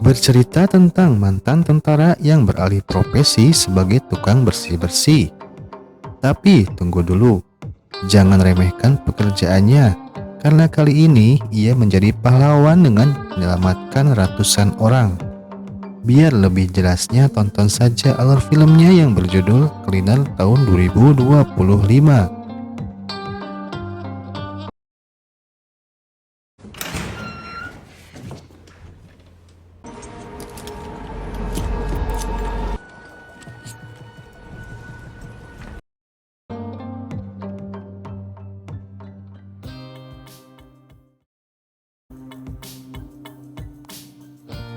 Bercerita tentang mantan tentara yang beralih profesi sebagai tukang bersih-bersih. Tapi tunggu dulu, jangan remehkan pekerjaannya, karena kali ini ia menjadi pahlawan dengan menyelamatkan ratusan orang. Biar lebih jelasnya tonton saja alur filmnya yang berjudul Cleaner tahun 2025.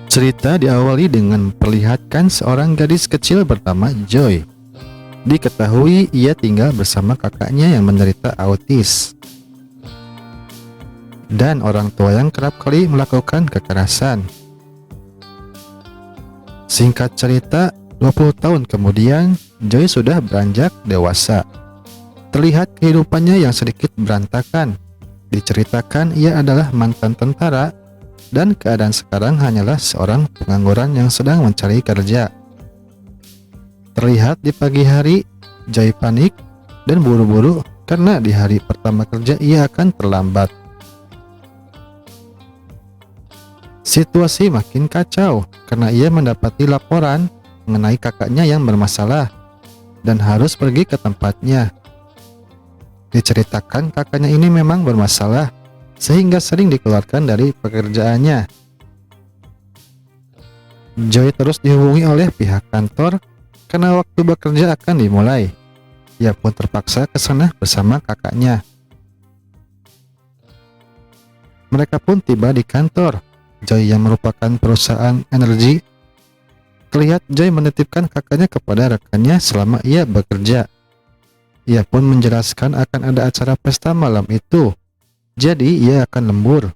Cerita diawali dengan memperlihatkan seorang gadis kecil bernama Joy. Diketahui ia tinggal bersama kakaknya yang menderita autis dan orang tua yang kerap kali melakukan kekerasan. Singkat cerita, 20 tahun kemudian, Joy sudah beranjak dewasa. Terlihat kehidupannya yang sedikit berantakan. Diceritakan ia adalah mantan tentara dan keadaan sekarang hanyalah seorang pengangguran yang sedang mencari kerja. Terlihat di pagi hari, Joy panik dan buru-buru karena di hari pertama kerja ia akan terlambat. Situasi makin kacau karena ia mendapati laporan mengenai kakaknya yang bermasalah dan harus pergi ke tempatnya. Diceritakan kakaknya ini memang bermasalah sehingga sering dikeluarkan dari pekerjaannya. Joy terus dihubungi oleh pihak kantor karena waktu bekerja akan dimulai. Ia pun terpaksa ke sana bersama kakaknya. Mereka pun tiba di kantor Joy yang merupakan perusahaan energi. Terlihat Joy menitipkan kakaknya kepada rekannya selama ia bekerja. Ia pun menjelaskan akan ada acara pesta malam itu, jadi ia akan lembur.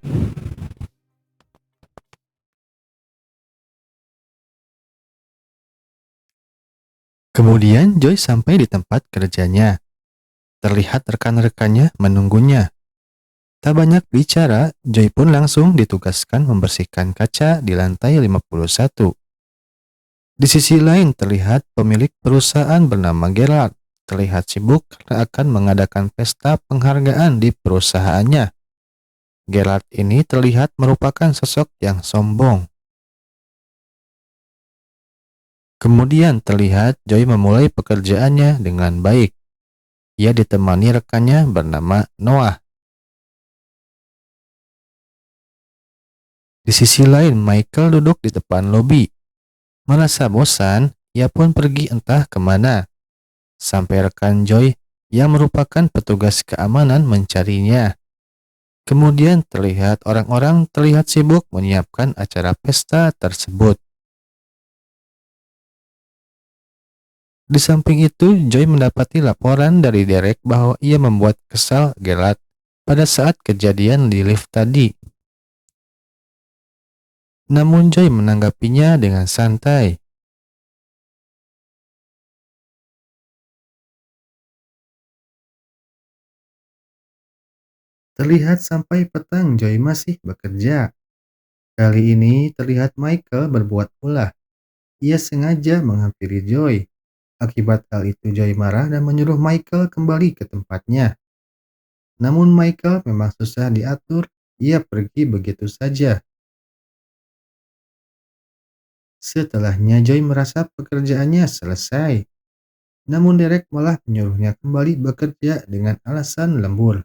Kemudian Joy sampai di tempat kerjanya. Terlihat rekan-rekannya menunggunya. Tak banyak bicara, Joy pun langsung ditugaskan membersihkan kaca di lantai 51. Di sisi lain terlihat pemilik perusahaan bernama Gerard terlihat sibuk karena akan mengadakan pesta penghargaan di perusahaannya. Gerard ini terlihat merupakan sosok yang sombong. Kemudian terlihat Joy memulai pekerjaannya dengan baik. Ia ditemani rekannya bernama Noah. Di sisi lain, Michael duduk di depan lobi. Merasa bosan, ia pun pergi entah kemana. Sampai rekan Joy yang merupakan petugas keamanan mencarinya. Kemudian terlihat orang-orang terlihat sibuk menyiapkan acara pesta tersebut. Di samping itu, Joy mendapati laporan dari Derek bahwa ia membuat kesal Gerard pada saat kejadian di lift tadi. Namun Joy menanggapinya dengan santai. Terlihat sampai petang Joy masih bekerja. Kali ini terlihat Michael berbuat ulah. Ia sengaja menghampiri Joy. Akibat hal itu Joy marah dan menyuruh Michael kembali ke tempatnya. Namun Michael memang susah diatur, ia pergi begitu saja. Setelahnya Joy merasa pekerjaannya selesai. Namun Derek malah menyuruhnya kembali bekerja dengan alasan lembur.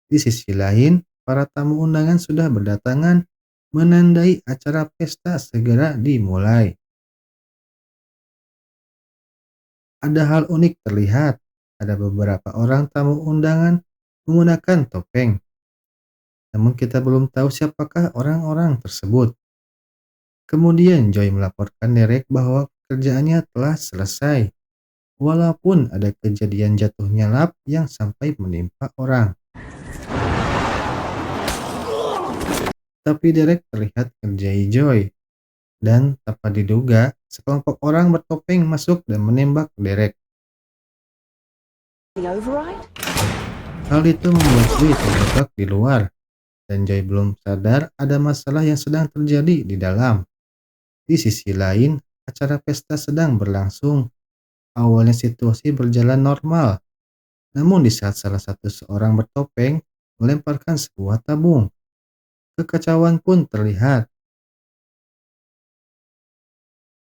Di sisi lain, para tamu undangan sudah berdatangan menandai acara pesta segera dimulai. Ada hal unik terlihat. Ada beberapa orang tamu undangan menggunakan topeng. Namun kita belum tahu siapakah orang-orang tersebut. Kemudian Joy melaporkan Derek bahwa pekerjaannya telah selesai. Walaupun ada kejadian jatuhnya lap yang sampai menimpa orang. Tapi Derek terlihat kerjai Joy. Dan tanpa diduga, sekelompok orang bertopeng masuk dan menembak Derek. Hal itu membuat Joy terjebak di luar. Dan Joy belum sadar ada masalah yang sedang terjadi di dalam. Di sisi lain, acara pesta sedang berlangsung. Awalnya situasi berjalan normal, namun di saat salah satu seorang bertopeng melemparkan sebuah tabung, kekacauan pun terlihat.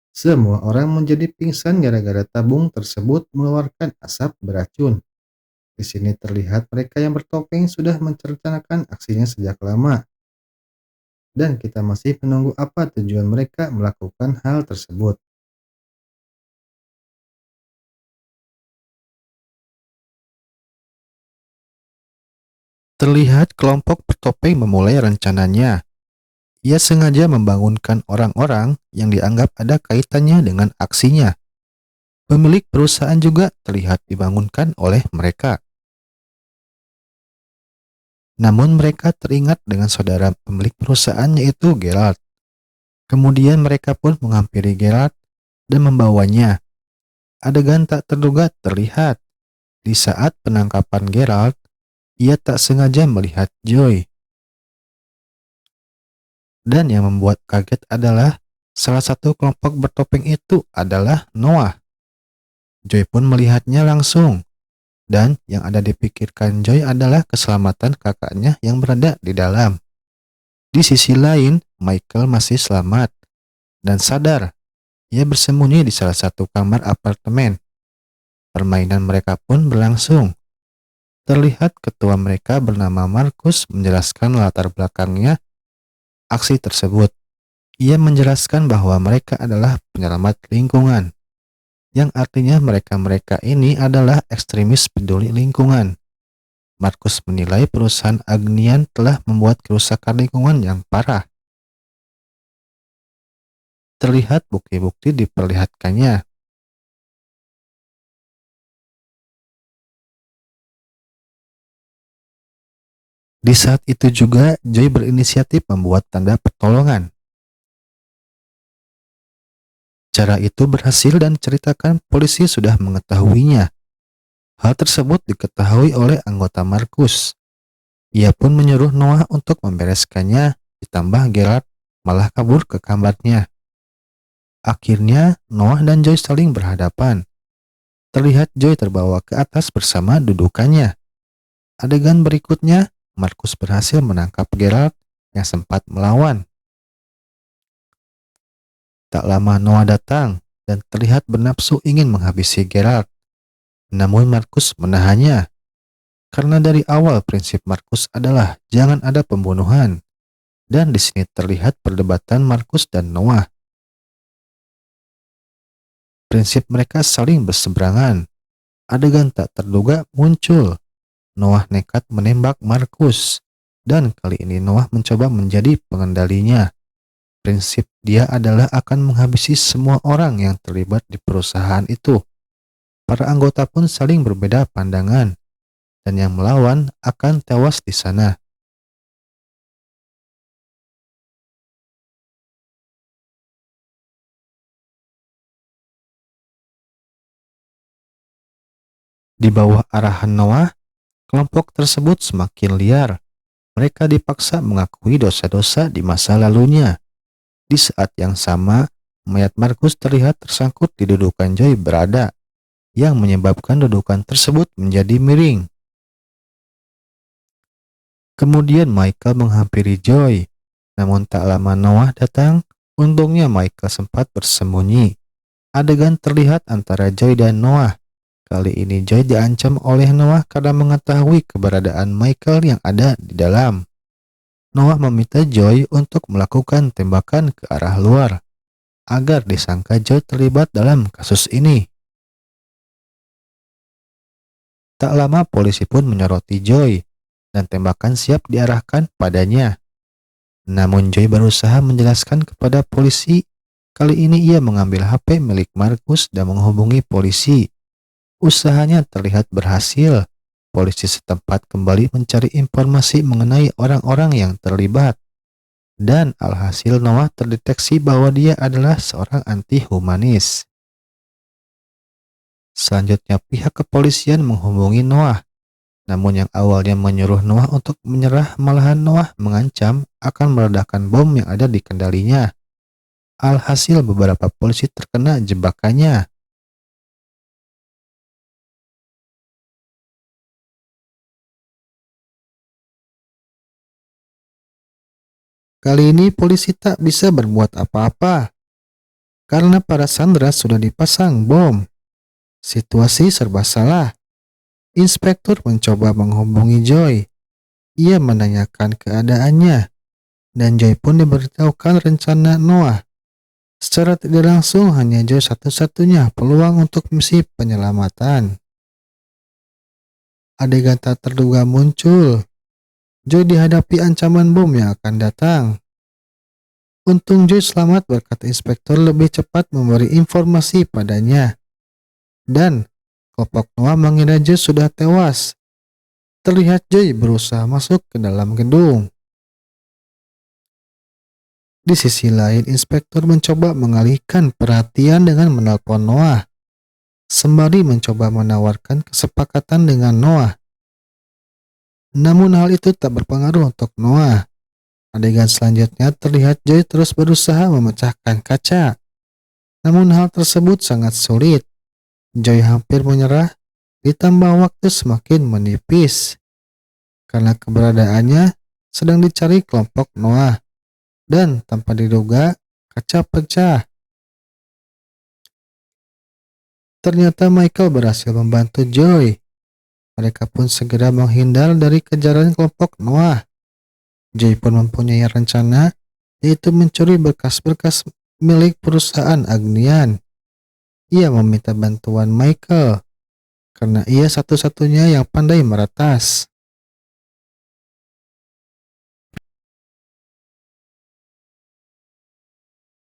Semua orang menjadi pingsan gara-gara tabung tersebut mengeluarkan asap beracun. Di sini terlihat mereka yang bertopeng sudah merencanakan aksinya sejak lama, dan kita masih menunggu apa tujuan mereka melakukan hal tersebut. Terlihat kelompok bertopeng memulai rencananya. Ia sengaja membangunkan orang-orang yang dianggap ada kaitannya dengan aksinya. Pemilik perusahaan juga terlihat dibangunkan oleh mereka. Namun mereka teringat dengan saudara pemilik perusahaan yaitu Gerald. Kemudian mereka pun menghampiri Gerald dan membawanya. Adegan tak terduga terlihat. Di saat penangkapan Gerald, ia tak sengaja melihat Joy. Dan yang membuat kaget adalah salah satu kelompok bertopeng itu adalah Noah. Joy pun melihatnya langsung. Dan yang ada dipikirkan Joy adalah keselamatan kakaknya yang berada di dalam. Di sisi lain, Michael masih selamat dan sadar. Ia bersembunyi di salah satu kamar apartemen. Permainan mereka pun berlangsung. Terlihat ketua mereka bernama Markus menjelaskan latar belakangnya aksi tersebut. Ia menjelaskan bahwa mereka adalah penyelamat lingkungan, yang artinya mereka-mereka ini adalah ekstremis peduli lingkungan. Markus menilai perusahaan Agnian telah membuat kerusakan lingkungan yang parah. Terlihat bukti-bukti diperlihatkannya. Di saat itu juga, Joy berinisiatif membuat tanda pertolongan. Cara itu berhasil dan ceritakan polisi sudah mengetahuinya. Hal tersebut diketahui oleh anggota Markus. Ia pun menyuruh Noah untuk membereskannya, ditambah Gerard malah kabur ke kamarnya. Akhirnya, Noah dan Joy saling berhadapan. Terlihat Joy terbawa ke atas bersama dudukannya. Adegan berikutnya, Markus berhasil menangkap Gerald yang sempat melawan. Tak lama Noah datang dan terlihat bernafsu ingin menghabisi Gerald. Namun Markus menahannya. Karena dari awal prinsip Markus adalah jangan ada pembunuhan. Dan di sini terlihat perdebatan Markus dan Noah. Prinsip mereka saling berseberangan. Adegan tak terduga muncul. Noah nekat menembak Markus. Dan kali ini Noah mencoba menjadi pengendalinya. Prinsip dia adalah akan menghabisi semua orang yang terlibat di perusahaan itu. Para anggota pun saling berbeda pandangan, dan yang melawan akan tewas di sana. Di bawah arahan Noah, kelompok tersebut semakin liar. Mereka dipaksa mengakui dosa-dosa di masa lalunya. Di saat yang sama, mayat Markus terlihat tersangkut di dudukan Joy berada, yang menyebabkan dudukan tersebut menjadi miring. Kemudian Michael menghampiri Joy, namun tak lama Noah datang. Untungnya Michael sempat bersembunyi. Adegan terlihat antara Joy dan Noah. Kali ini Joy diancam oleh Noah karena mengetahui keberadaan Michael yang ada di dalam. Noah meminta Joy untuk melakukan tembakan ke arah luar, agar disangka Joy terlibat dalam kasus ini. Tak lama polisi pun menyoroti Joy, dan tembakan siap diarahkan padanya. Namun Joy berusaha menjelaskan kepada polisi. Kali ini ia mengambil HP milik Markus dan menghubungi polisi. Usahanya terlihat berhasil. Polisi setempat kembali mencari informasi mengenai orang-orang yang terlibat. Dan alhasil Noah terdeteksi bahwa dia adalah seorang anti-humanis. Selanjutnya pihak kepolisian menghubungi Noah. Namun yang awalnya menyuruh Noah untuk menyerah, malahan Noah mengancam akan meledakkan bom yang ada di kendalinya. Alhasil beberapa polisi terkena jebakannya. Kali ini polisi tak bisa berbuat apa-apa karena para sandera sudah dipasang bom. Situasi serba salah. Inspektur mencoba menghubungi Joy. Ia menanyakan keadaannya, dan Joy pun diberitahukan rencana Noah. Secara tidak langsung, hanya Joy satu-satunya peluang untuk misi penyelamatan. Adegan tak terduga muncul. Joy dihadapi ancaman bom yang akan datang. Untung Joy selamat berkat inspektur lebih cepat memberi informasi padanya. Dan kelompok Noah mengira Joy sudah tewas. Terlihat Joy berusaha masuk ke dalam gedung. Di sisi lain, inspektur mencoba mengalihkan perhatian dengan menelpon Noah, sembari mencoba menawarkan kesepakatan dengan Noah. Namun hal itu tak berpengaruh untuk Noah. Adegan selanjutnya terlihat Joy terus berusaha memecahkan kaca. Namun hal tersebut sangat sulit. Joy hampir menyerah, ditambah waktu semakin menipis. Karena keberadaannya sedang dicari kelompok Noah. Dan tanpa diduga, kaca pecah. Ternyata Michael berhasil membantu Joy. Mereka pun segera menghindar dari kejaran kelompok Noah. Joy pun mempunyai rencana, yaitu mencuri berkas-berkas milik perusahaan Agnian. Ia meminta bantuan Michael, karena ia satu-satunya yang pandai meretas.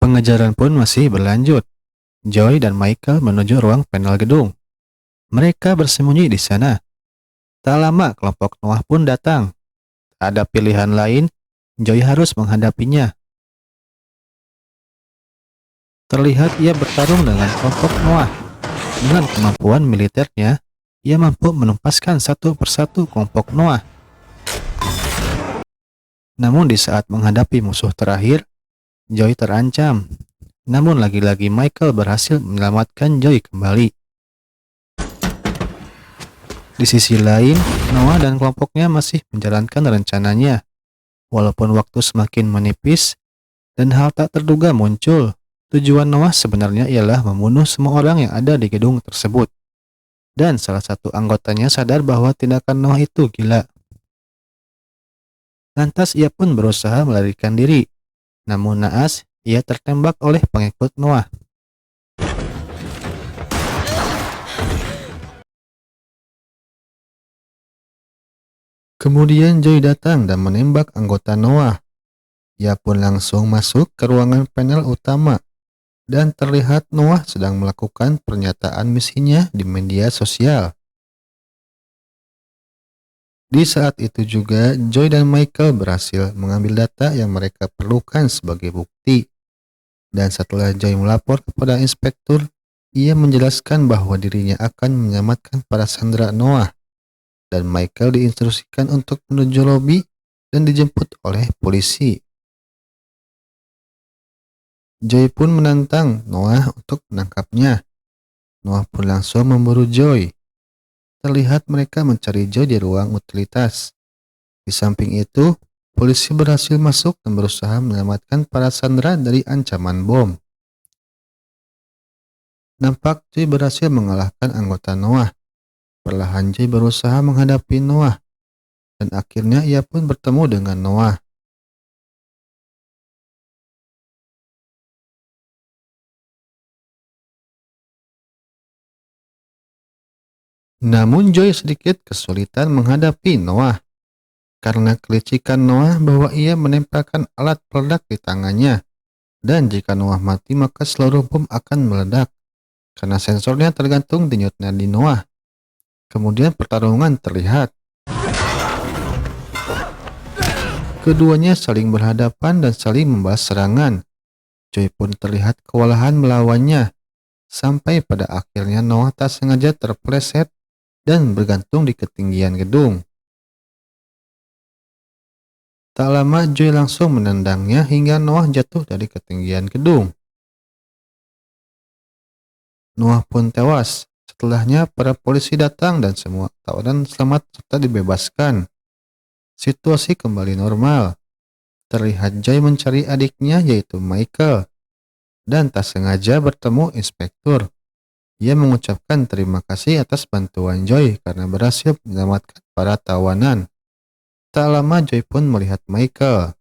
Pengejaran pun masih berlanjut. Joy dan Michael menuju ruang panel gedung. Mereka bersembunyi di sana. Tak lama kelompok Noah pun datang. Tak ada pilihan lain, Joy harus menghadapinya. Terlihat ia bertarung dengan kelompok Noah. Dengan kemampuan militernya, ia mampu menumpaskan satu persatu kelompok Noah. Namun di saat menghadapi musuh terakhir, Joy terancam. Namun lagi-lagi Michael berhasil menyelamatkan Joy kembali. Di sisi lain, Noah dan kelompoknya masih menjalankan rencananya. Walaupun waktu semakin menipis dan hal tak terduga muncul, tujuan Noah sebenarnya ialah membunuh semua orang yang ada di gedung tersebut. Dan salah satu anggotanya sadar bahwa tindakan Noah itu gila. Lantas ia pun berusaha melarikan diri. Namun naas, ia tertembak oleh pengikut Noah. Kemudian Joy datang dan menembak anggota Noah. Ia pun langsung masuk ke ruangan panel utama dan terlihat Noah sedang melakukan pernyataan misinya di media sosial. Di saat itu juga Joy dan Michael berhasil mengambil data yang mereka perlukan sebagai bukti. Dan setelah Joy melapor kepada inspektur, ia menjelaskan bahwa dirinya akan menyelamatkan para sandera Noah. Dan Michael diinstruksikan untuk menuju lobi dan dijemput oleh polisi. Joy pun menantang Noah untuk menangkapnya. Noah pun langsung memburu Joy. Terlihat mereka mencari Joy di ruang utilitas. Di samping itu, polisi berhasil masuk dan berusaha menyelamatkan para sandera dari ancaman bom. Nampak Joy berhasil mengalahkan anggota Noah. Perlahan Joy berusaha menghadapi Noah. Dan akhirnya ia pun bertemu dengan Noah. Namun Joy sedikit kesulitan menghadapi Noah. Karena kelicikan Noah bahwa ia menempelkan alat peledak di tangannya. Dan jika Noah mati maka seluruh bom akan meledak. Karena sensornya tergantung denyut nadi Noah. Kemudian pertarungan terlihat. Keduanya saling berhadapan dan saling membalas serangan. Joy pun terlihat kewalahan melawannya. Sampai pada akhirnya Noah tak sengaja terpeleset dan bergantung di ketinggian gedung. Tak lama Joy langsung menendangnya hingga Noah jatuh dari ketinggian gedung. Noah pun tewas. Setelahnya para polisi datang dan semua tawanan selamat serta dibebaskan. Situasi kembali normal. Terlihat Joy mencari adiknya yaitu Michael dan tak sengaja bertemu inspektur. Ia mengucapkan terima kasih atas bantuan Joy karena berhasil menyelamatkan para tawanan. Tak lama Joy pun melihat Michael.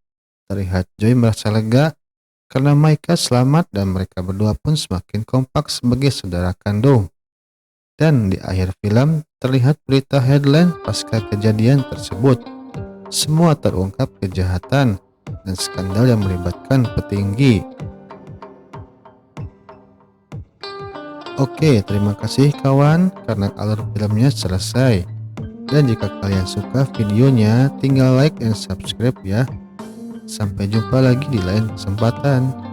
Terlihat Joy merasa lega karena Michael selamat dan mereka berdua pun semakin kompak sebagai saudara kandung. Dan di akhir film terlihat berita headline pasca kejadian tersebut. Semua terungkap kejahatan dan skandal yang melibatkan petinggi. Oke, terima kasih kawan karena alur filmnya selesai. Dan jika kalian suka videonya, tinggal like dan subscribe ya. Sampai jumpa lagi di lain kesempatan.